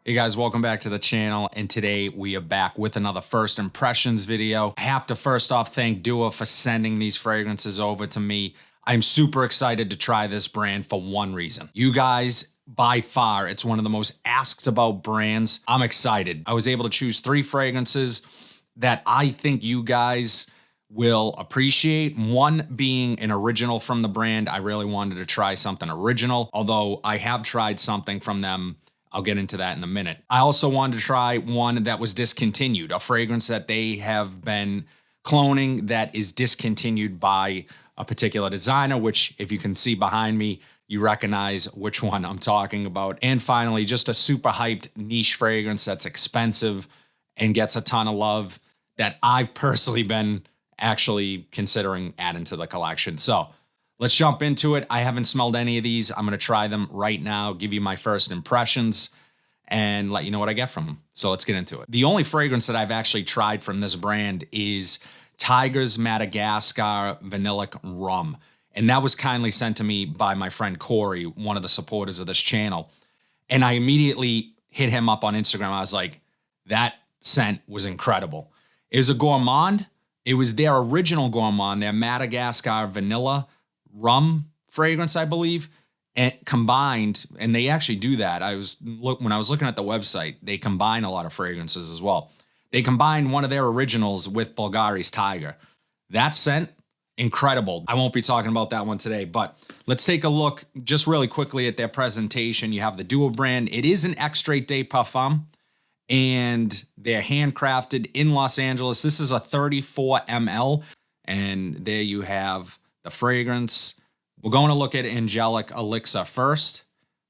Hey guys, welcome back to the channel, and today we are back with another first impressions video. I have to first off thank Dua for sending these fragrances over to me. I'm super excited to try this brand for one reason. You guys, by far, it's one of the most asked about brands. I'm excited. I was able to choose 3 fragrances that I think you guys will appreciate. One being an original from the brand. I really wanted to try something original, although I have tried something from them. I'll get into that in a minute. I also wanted to try one that was discontinued, a fragrance that they have been cloning that is discontinued by a particular designer, which if you can see behind me, you recognize which one I'm talking about. And finally, just a super hyped niche fragrance that's expensive and gets a ton of love that I've personally been actually considering adding to the collection. So let's jump into it. I haven't smelled any of these. I'm going to try them right now, give you my first impressions, and let you know what I get from them. So let's get into it. The only fragrance that I've actually tried from this brand is Tiger's Madagascar Vanillic Rum. And that was kindly sent to me by my friend Corey, one of the supporters of this channel. And I immediately hit him up on Instagram. I was like, that scent was incredible. It was a gourmand. It was their original gourmand, their Madagascar Vanilla Rum fragrance, I believe, and combined, and they actually do that. When I was looking at the website, they combine a lot of fragrances as well. They combined one of their originals with Bulgari's Tiger. That scent, incredible. I won't be talking about that one today, but let's take a look just really quickly at their presentation. You have the Duo brand. It is an extrait de parfum, and they're handcrafted in Los Angeles. This is a 34 ml, and there you have the fragrance. We're going to look at Angelic Elixir first,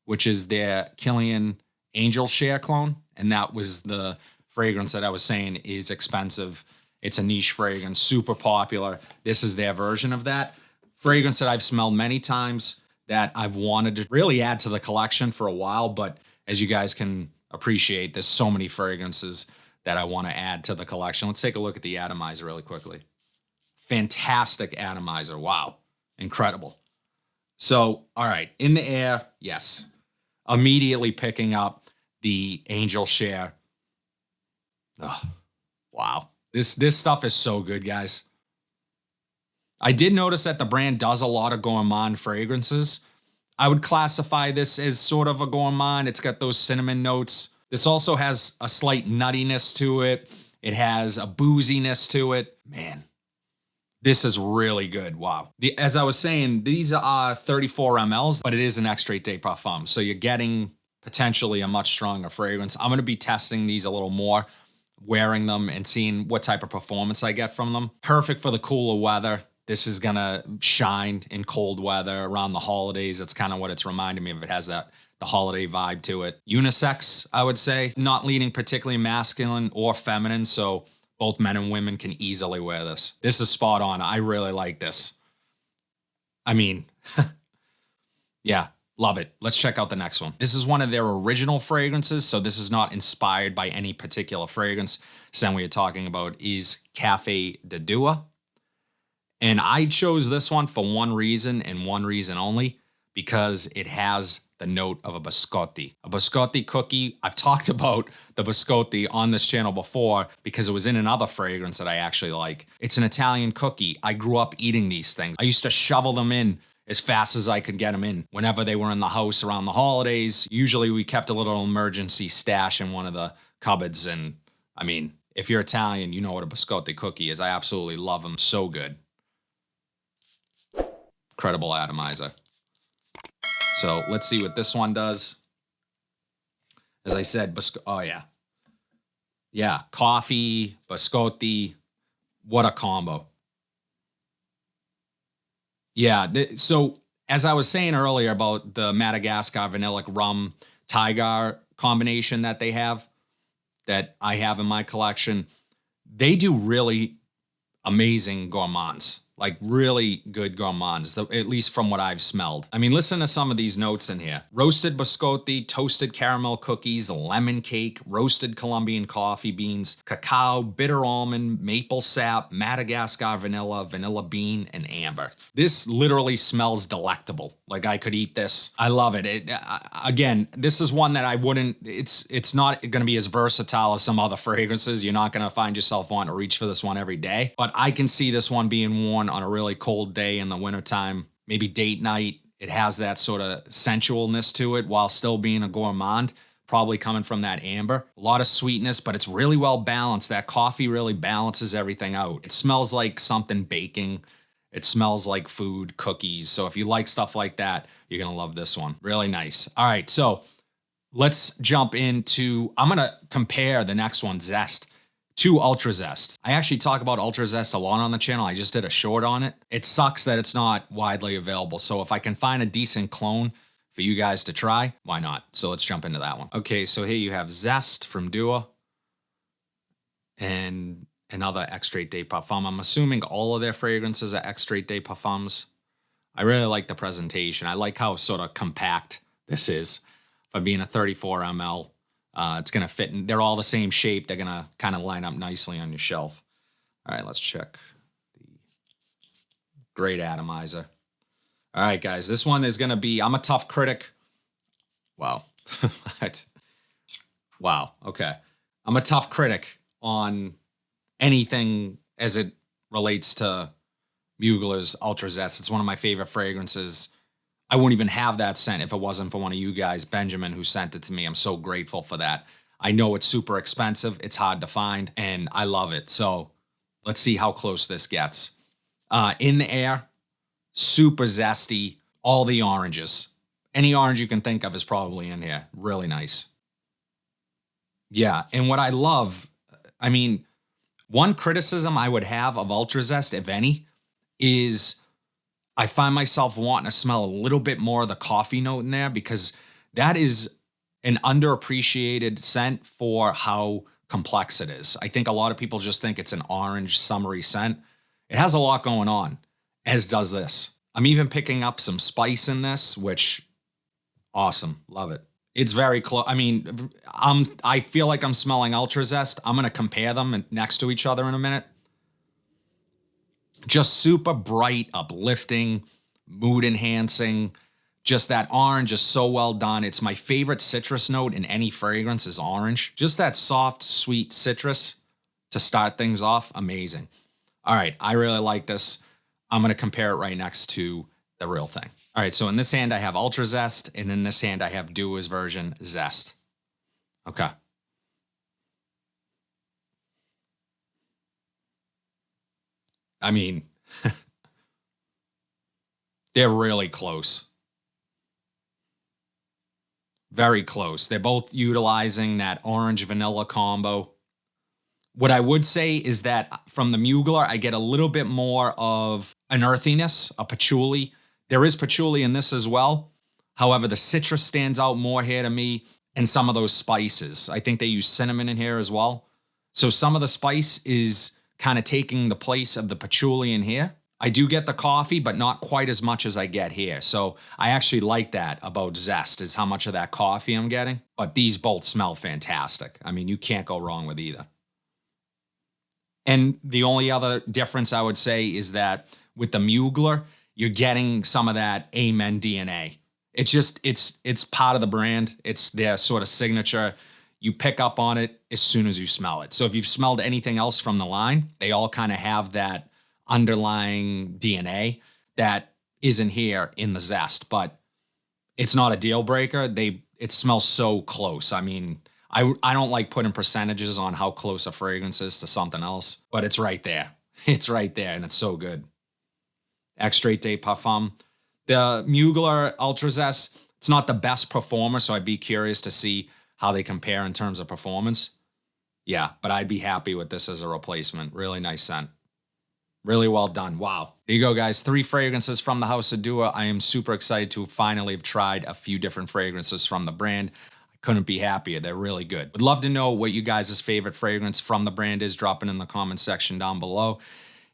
which is their Killian Angel Share clone. And that was the fragrance that I was saying is expensive. It's a niche fragrance, super popular. This is their version of that. Fragrance that I've smelled many times that I've wanted to really add to the collection for a while. But as you guys can appreciate, there's so many fragrances that I want to add to the collection. Let's take a look at the atomizer really quickly. Fantastic atomizer. Wow. Incredible. So, all right. In the air, yes. Immediately picking up the Angel Share. Oh, wow. This stuff is so good, guys. I did notice that the brand does a lot of gourmand fragrances. I would classify this as sort of a gourmand. It's got those cinnamon notes. This also has a slight nuttiness to it. It has a booziness to it. Man, this is really good. Wow. As I was saying, these are 34 mLs, but it is an extrait de parfum. So you're getting potentially a much stronger fragrance. I'm going to be testing these a little more, wearing them and seeing what type of performance I get from them. Perfect for the cooler weather. This is going to shine in cold weather around the holidays. That's kind of what it's reminding me of. It has the holiday vibe to it. Unisex, I would say, not leaning particularly masculine or feminine. So both men and women can easily wear this. This is spot on. I really like this. I mean, yeah, love it. Let's check out the next one. This is one of their original fragrances. So this is not inspired by any particular fragrance. Scent we are talking about is Cafe de Dua. And I chose this one for one reason and one reason only, because it has the note of a biscotti. A biscotti cookie. I've talked about the biscotti on this channel before because it was in another fragrance that I actually like. It's an Italian cookie. I grew up eating these things. I used to shovel them in as fast as I could get them in whenever they were in the house around the holidays. Usually we kept a little emergency stash in one of the cupboards. And I mean, if you're Italian, you know what a biscotti cookie is. I absolutely love them. So good. Incredible atomizer. So let's see what this one does. As I said, oh yeah. Yeah, coffee, biscotti, what a combo. Yeah, so as I was saying earlier about the Madagascar Vanillic Rum Tiger combination that they have, that I have in my collection, they do really amazing gourmands. Like really good gourmands, at least from what I've smelled. I mean, listen to some of these notes in here. Roasted biscotti, toasted caramel cookies, lemon cake, roasted Colombian coffee beans, cacao, bitter almond, maple sap, Madagascar vanilla, vanilla bean, and amber. This literally smells delectable. Like I could eat this. I love it. Again, this is one that I wouldn't, it's not going to be as versatile as some other fragrances. You're not going to find yourself wanting to reach for this one every day, but I can see this one being worn on a really cold day in the wintertime, maybe date night. It has that sort of sensualness to it while still being a gourmand, probably coming from that amber. A lot of sweetness, but it's really well balanced. That coffee really balances everything out. It smells like something baking. It smells like food, cookies. So if you like stuff like that, you're going to love this one. Really nice. All right, so let's jump into, I'm going to compare the next one, Zest, to Ultra Zest. I actually talk about Ultra Zest a lot on the channel. I just did a short on it. It sucks that it's not widely available. So if I can find a decent clone for you guys to try, why not? So let's jump into that one. Okay, so here you have Zest from Dua and another Extrait de Parfum. I'm assuming all of their fragrances are Extrait de Parfums. I really like the presentation. I like how sort of compact this is for being a 34 ml. It's going to fit in. They're all the same shape. They're going to kind of line up nicely on your shelf. All right, let's check the Great Atomizer. All right, guys, this one is going to be, I'm a tough critic. Wow. Wow. Okay. I'm a tough critic on anything as it relates to Mugler's Ultra Zest. It's one of my favorite fragrances. I wouldn't even have that scent if it wasn't for one of you guys, Benjamin, who sent it to me. I'm so grateful for that. I know it's super expensive. It's hard to find, and I love it. So let's see how close this gets. In the air, super zesty, all the oranges. Any orange you can think of is probably in here. Really nice. Yeah, and what I love, I mean, one criticism I would have of Ultra Zest, if any, is I find myself wanting to smell a little bit more of the coffee note in there because that is an underappreciated scent for how complex it is. I think a lot of people just think it's an orange summery scent. It has a lot going on, as does this. I'm even picking up some spice in this, which awesome. Love it. It's very close. I mean, I feel like I'm smelling Ultra Zest. I'm going to compare them next to each other in a minute. Just super bright, uplifting, mood enhancing. Just that orange is so well done. It's my favorite citrus note in any fragrance is orange. Just that soft, sweet citrus to start things off. Amazing. All right. I really like this. I'm going to compare it right next to the real thing. All right. So in this hand, I have Ultra Zest. And in this hand, I have Dua's version, Zest. Okay. I mean, they're really close. Very close. They're both utilizing that orange vanilla combo. What I would say is that from the Mugler, I get a little bit more of an earthiness, a patchouli. There is patchouli in this as well. However, the citrus stands out more here to me, and some of those spices. I think they use cinnamon in here as well. So some of the spice is kind of taking the place of the patchouli in here. I do get the coffee, but not quite as much as I get here. So I actually like that about Zest, is how much of that coffee I'm getting. But these both smell fantastic. I mean, you can't go wrong with either. And the only other difference I would say is that with the Mugler, you're getting some of that Amen DNA. It's just, it's part of the brand. It's their sort of signature. You pick up on it as soon as you smell it. So if you've smelled anything else from the line, they all kind of have that underlying DNA that isn't here in the Zest, but it's not a deal breaker. It smells so close. I mean, I don't like putting percentages on how close a fragrance is to something else, but it's right there. It's right there, and it's so good. Extrait de Parfum. The Mugler Ultra Zest, it's not the best performer, so I'd be curious to see how they compare in terms of performance. Yeah, but I'd be happy with this as a replacement. Really nice scent. Really well done. Wow. There you go, guys. 3 fragrances from the House of Dua. I am super excited to finally have tried a few different fragrances from the brand. I couldn't be happier. They're really good. Would love to know what you guys' favorite fragrance from the brand is. Drop it in the comment section down below.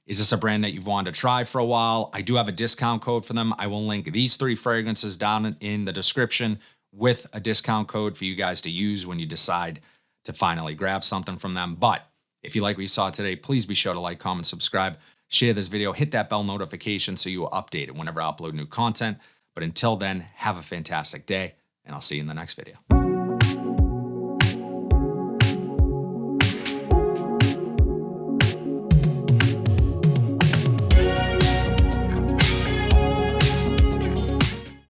Is this a brand that you've wanted to try for a while? I do have a discount code for them. I will link these 3 fragrances down in the description with a discount code for you guys to use when you decide to finally grab something from them. But if you like what you saw today, please be sure to like, comment, subscribe, share this video, hit that bell notification so you are updated whenever I upload new content. But until then, have a fantastic day, and I'll see you in the next video.